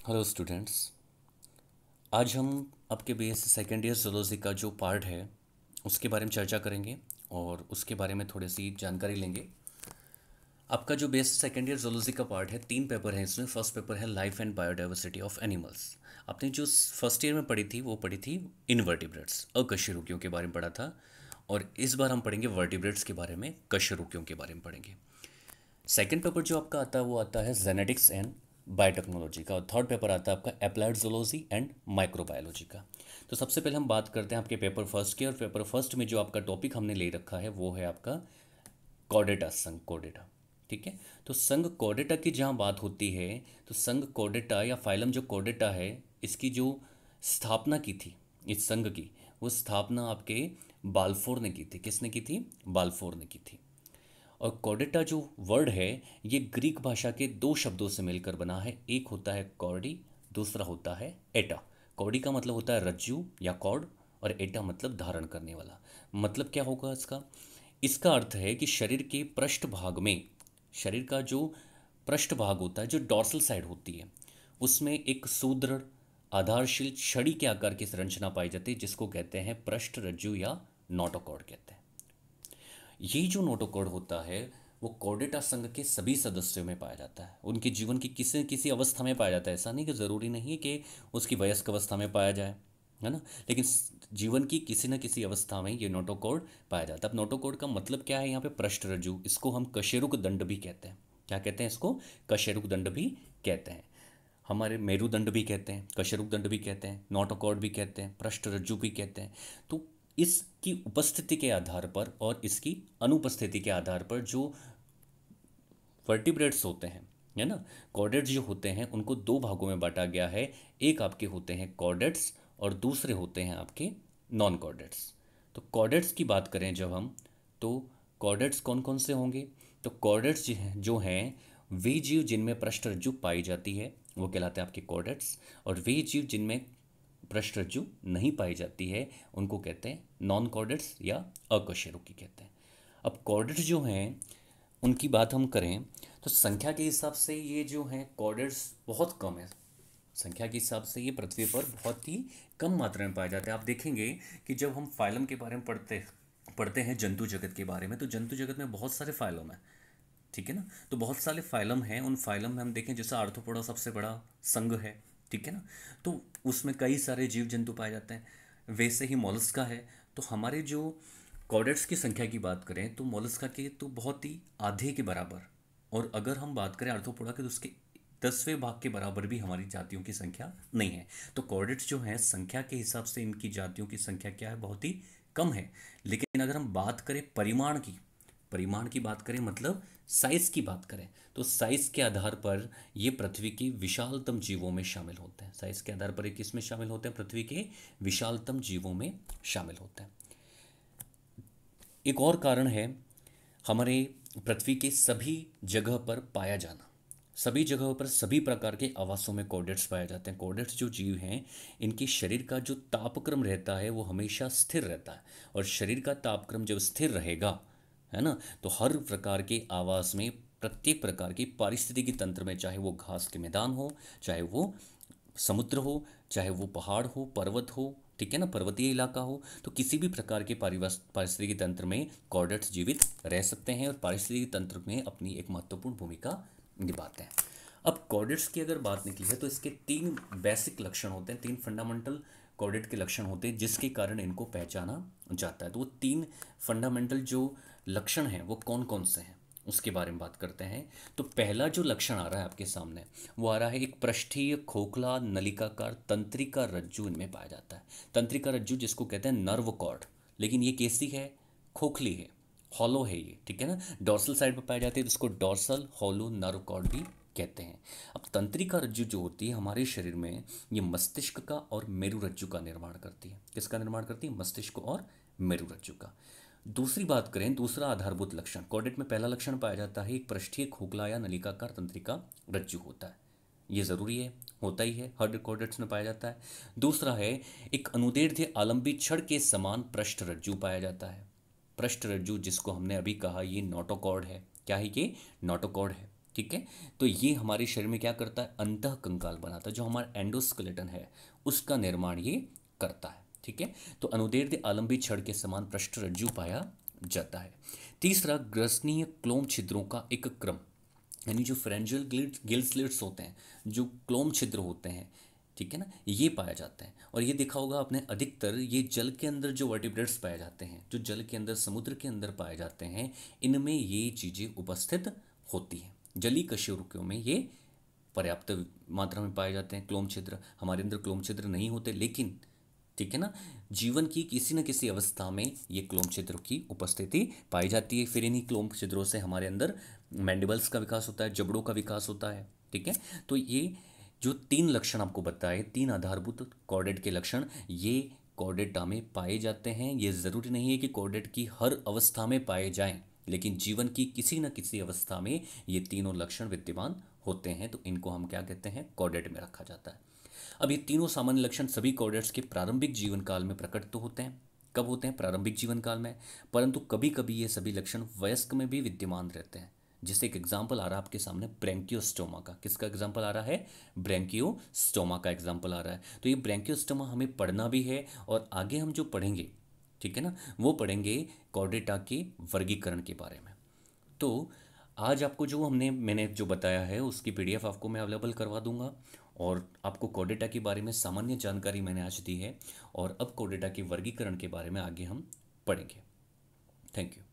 Hello students. आज हम आपके बीएससी सेकेंड ईयर जूलॉजी का जो पार्ट है उसके बारे में चर्चा करेंगे और उसके बारे में थोड़ी सी जानकारी लेंगे। आपका जो बीएससी सेकेंड ईयर जूलॉजी का पार्ट है, 3 पेपर हैं इसमें। फर्स्ट पेपर है life and biodiversity of animals. आपने जो फर्स्ट ईयर में पढ़ी थी वो पढ़ी थी इनवर्टिब्रेट्स, अकशेरुकियों के बारे में पढ़ा था। और इस बार हम पढ़ेंगे वर्टिब्रेट्स के बारे में, कशेरुकियों के बारे में पढ़ेंगे। सेकंड पेपर जो आपका आता है वो आता है जेनेटिक्स एंड बायोटेक्नोलॉजी का, और थर्ड पेपर आता है आपका अप्लाइड जूलॉजी एंड माइक्रोबायोलॉजी का। तो सबसे पहले हम बात करते हैं आपके पेपर फर्स्ट के, और पेपर फर्स्ट में जो आपका टॉपिक हमने ले रखा है वो है आपका कॉर्डेटा, संघ कॉर्डेटा। ठीक है। तो संघ कॉर्डेटा की जहाँ बात होती है, तो संघ कॉर्डेटा या फाइलम जो कॉर्डेटा है, इसकी जो स्थापना की थी इस संघ की, वो स्थापना आपके बाल्फोर ने की थी। किसने की थी? बाल्फोर ने की थी। और कॉर्डेटा जो वर्ड है ये ग्रीक भाषा के 2 शब्दों से मिलकर बना है। एक होता है कॉर्डी, दूसरा होता है एटा। कॉर्डी का मतलब होता है रज्जू या कॉर्ड, और एटा मतलब धारण करने वाला। मतलब क्या होगा इसका? इसका अर्थ है कि शरीर के पृष्ठ भाग में, शरीर का जो पृष्ठ भाग होता है, जो डॉर्सल साइड होती है, उसमें एक सुदृढ़ आधारशील छड़ी के आकार की संरचना पाई जाती है, जिसको कहते हैं पृष्ठ रज्जु या नोटोकॉर्ड कहते हैं। ये जो नोटोकॉर्ड होता है वो कॉर्डेटा संघ के सभी सदस्यों में पाया जाता है। उनके जीवन की किसी न किसी अवस्था में पाया जाता है। ऐसा नहीं कि ज़रूरी नहीं है कि उसकी वयस्क अवस्था में पाया जाए, है ना, लेकिन जीवन की किसी न किसी अवस्था में ये नोटोकॉर्ड पाया जाता है। अब नोटोकॉर्ड का मतलब क्या है यहाँ पे? पृष्ठ रज्जु। इसको हम कशेरुक दंड भी कहते हैं। क्या कहते हैं इसको? कशेरुक दंड भी कहते हैं। हमारे मेरुदंड भी कहते हैं, कशेरुक दंड भी कहते हैं, नोटोकॉर्ड भी कहते हैं, पृष्ठ रज्जु भी कहते हैं। तो इसकी उपस्थिति के आधार पर और इसकी अनुपस्थिति के आधार पर जो वर्टिब्रेट्स होते हैं, है ना, कॉर्डेट्स जो होते हैं, उनको 2 भागों में बांटा गया है। एक आपके होते हैं कॉर्डेट्स और दूसरे होते हैं आपके नॉन कॉर्डेट्स। तो कॉर्डेट्स की बात करें जब हम, तो कॉर्डेट्स कौन कौन से होंगे? तो कॉर्डेट्स जो हैं वे जीव जिनमें पृष्ठरज्जु पाई जाती है वो कहलाते हैं आपके कॉर्डेट्स, और वे जीव जिनमें पृष्ठरज्जु नहीं पाई जाती है उनको कहते हैं नॉन कॉर्डेट्स या अकशेरुकी कहते हैं। अब कॉर्डेट्स जो हैं उनकी बात हम करें तो संख्या के हिसाब से ये जो हैं कॉर्डेट्स बहुत कम है। संख्या के हिसाब से ये पृथ्वी पर बहुत ही कम मात्रा में पाए जाते हैं। आप देखेंगे कि जब हम फाइलम के बारे में पढ़ते पढ़ते हैं, जंतु जगत के बारे में, तो जंतु जगत में बहुत सारे फाइलम हैं। ठीक है ना। तो बहुत सारे फाइलम हैं। उन फाइलम में हम देखें जैसे आर्थ्रोपोडा सबसे बड़ा संघ है। ठीक है ना। तो उसमें कई सारे जीव जंतु पाए जाते हैं। वैसे ही मोलस्का है। तो हमारे जो कॉर्डेट्स की संख्या की बात करें तो मोलस्का के तो बहुत ही आधे के बराबर, और अगर हम बात करें आर्थ्रोपोडा के तो उसके 10वें भाग के बराबर भी हमारी जातियों की संख्या नहीं है। तो कॉर्डेट्स जो हैं संख्या के हिसाब से इनकी जातियों की संख्या क्या है? बहुत ही कम है। लेकिन अगर हम बात करें परिमाण की, परिमाण की बात करें मतलब साइज की बात करें, तो साइज के आधार पर ये पृथ्वी के विशालतम जीवों में शामिल होते हैं। साइज के आधार पर ये किस में शामिल होते हैं? पृथ्वी के विशालतम जीवों में शामिल होते हैं। एक और कारण है हमारे पृथ्वी के सभी जगह पर पाया जाना। सभी जगहों पर सभी प्रकार के आवासों में कॉर्डेट्स पाए जाते हैं। कॉर्डेट्स जो जीव हैं इनके शरीर का जो तापक्रम रहता है वो हमेशा स्थिर रहता है, और शरीर का तापक्रम जब स्थिर रहेगा, है ना, तो हर प्रकार के आवास में, प्रत्येक प्रकार की पारिस्थितिकी तंत्र में, चाहे वो घास के मैदान हो, चाहे वो समुद्र हो, चाहे वो पहाड़ हो, पर्वत हो, ठीक है ना, पर्वतीय इलाका हो, तो किसी भी प्रकार के पारिस्थितिकी तंत्र में कॉर्डेट्स जीवित रह सकते हैं और पारिस्थितिकी तंत्र में अपनी एक महत्वपूर्ण भूमिका निभाते हैं। अब कॉर्डेट्स की अगर बात निकली है तो इसके 3 बेसिक लक्षण होते हैं, 3 फंडामेंटल कॉर्डेट के लक्षण होते हैं जिसके कारण इनको पहचाना जाता है। तो वो 3 फंडामेंटल जो लक्षण हैं वो कौन कौन से हैं उसके बारे में बात करते हैं। तो पहला जो लक्षण आ रहा है आपके सामने वो आ रहा है एक पृष्ठीय खोखला नलिकाकार तंत्रिका रज्जु इनमें पाया जाता है। तंत्रिका रज्जु जिसको कहते हैं नर्व कॉर्ड, लेकिन ये कैसी है? खोखली है, हॉलो है ये। ठीक है ना। डॉर्सल साइड पर पाई जाती है, जिसको डॉर्सल हॉलो नर्व कॉर्ड भी कहते हैं। अब तंत्रिका रज्जु जो होती है हमारे शरीर में, ये मस्तिष्क का और मेरु रज्जु का निर्माण करती है। किसका निर्माण करती है? मस्तिष्क और मेरु रज्जु का। दूसरी बात करें, दूसरा आधारभूत लक्षण कॉर्डेट में पहला लक्षण पाया जाता है एक पृष्ठीय खोखला या नलिकाकार तंत्रिका रज्जु होता है। ये ज़रूरी है, होता ही है, हर कॉर्डेट्स में पाया जाता है। दूसरा है एक अनुदैर्ध्य आलंबित छड़ के समान पृष्ठ रज्जु पाया जाता है। पृष्ठ रज्जु जिसको हमने अभी कहा ये नोटोकॉर्ड है। क्या है ये? नोटोकॉर्ड है। ठीक है। तो ये हमारे शरीर में क्या करता है, अंतः कंकाल बनाता है, जो हमारा एंडोस्केलेटन है उसका निर्माण ये करता है। ठीक है। तो अनुदैर्ध्य आलंबी छड़ के समान पृष्ठरज्जु पाया जाता है। तीसरा, ग्रसनीय क्लोम छिद्रों का एक क्रम, यानी जो फ्रेंजियल गिल स्लिट्स होते हैं, जो क्लोम छिद्र होते हैं, ठीक है ना, ये पाया जाता है। और ये देखा होगा आपने, अधिकतर ये जल के अंदर जो वर्टिब्रेट्स पाए जाते हैं, जो जल के अंदर समुद्र के अंदर पाए जाते हैं, इनमें ये चीज़ें उपस्थित होती हैं। जलीय कशेरुकियों में ये पर्याप्त मात्रा में पाए जाते हैं क्लोम छिद्र। हमारे अंदर क्लोम छिद्र नहीं होते, लेकिन ठीक है ना, जीवन की किसी न किसी अवस्था में ये क्लोम छिद्रों की उपस्थिति पाई जाती है। फिर इन्हीं क्लोम छिद्रों से हमारे अंदर मैंडिबल्स का विकास होता है, जबड़ों का विकास होता है। ठीक है। तो ये जो तीन लक्षण आपको बताए, तीन आधारभूत कॉर्डेट के लक्षण, ये कॉर्डेटा में पाए जाते हैं। ये ज़रूरी नहीं है कि कॉर्डेट की हर अवस्था में पाए जाएं, लेकिन जीवन की किसी न किसी अवस्था में ये तीनों लक्षण विद्यमान होते हैं, तो इनको हम क्या कहते हैं, कॉर्डेट में रखा जाता है। अब ये तीनों सामान्य लक्षण सभी कॉर्डेट्स के प्रारंभिक जीवन काल में प्रकट तो होते हैं। कब होते हैं, प्रारंभिक जीवन काल में। परंतु कभी कभी ये सभी लक्षण वयस्क में भी विद्यमान रहते हैं। जैसे एक एग्जाम्पल आ रहा है आपके सामने ब्रेंकियोस्टोमा का। किसका एग्जाम्पल आ रहा है, ब्रेंकियोस्टोमा का एग्जाम्पल आ रहा है। तो ये ब्रेंकियोस्टोमा हमें पढ़ना भी है, और आगे हम जो पढ़ेंगे, ठीक है ना, वो पढ़ेंगे कॉर्डेटा के वर्गीकरण के बारे में। तो आज आपको जो मैंने जो बताया है उसकी पीडीएफ आपको मैं अवेलेबल करवा दूंगा, और आपको कोर्डेटा के बारे में सामान्य जानकारी मैंने आज दी है, और अब कोर्डेटा के वर्गीकरण के बारे में आगे हम पढ़ेंगे। Thank you.